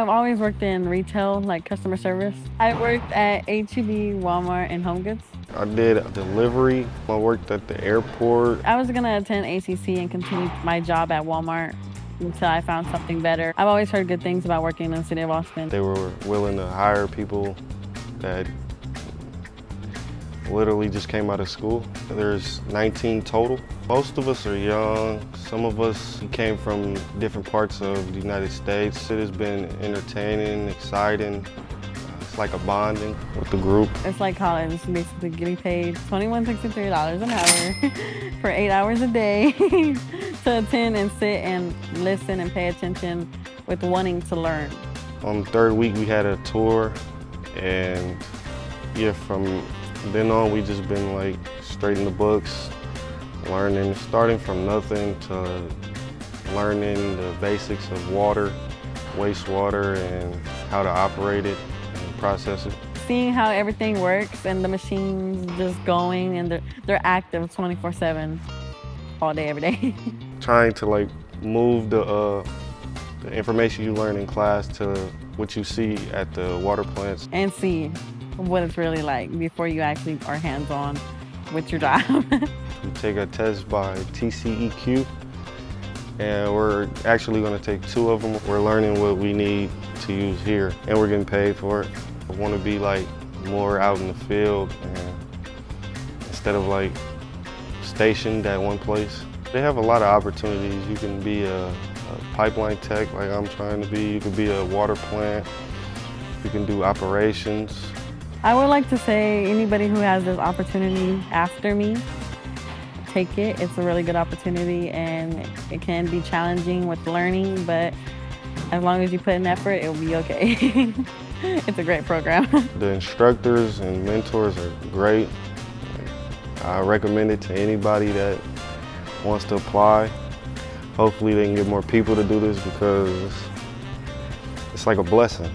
I've always worked in retail, like customer service. I worked at H-E-B, Walmart, and Home Goods. I did delivery. I worked at the airport. I was gonna attend ACC and continue my job at Walmart until I found something better. I've always heard good things about working in the city of Austin. They were willing to hire people that literally just came out of school. There's 19 total. Most of us are young. Some of us came from different parts of the United States. It has been entertaining, exciting. It's like a bonding with the group. It's like college. It's basically getting paid $21.63 an hour for 8 hours a day to attend and sit and listen and pay attention with wanting to learn. On the third week, we had a tour, and yeah, from then on, we just been like straight in the books, learning, starting from nothing to learning the basics of water, wastewater, and how to operate it and process it. Seeing how everything works and the machines just going and they're active 24/7, all day, every day. Trying to like move the information you learn in class to what you see at the water plants. And see what it's really like before you actually are hands-on with your job. We take a test by TCEQ, and we're actually going to take 2 of them. We're learning what we need to use here, and we're getting paid for it. I want to be like more out in the field, and instead of like stationed at one place. They have a lot of opportunities. You can be a pipeline tech like I'm trying to be. You could be a water plant. You can do operations. I would like to say anybody who has this opportunity after me, take it. It's a really good opportunity, and it can be challenging with learning, but as long as you put in effort, it'll be okay. It's a great program. The instructors and mentors are great. I recommend it to anybody that wants to apply. Hopefully they can get more people to do this because it's like a blessing.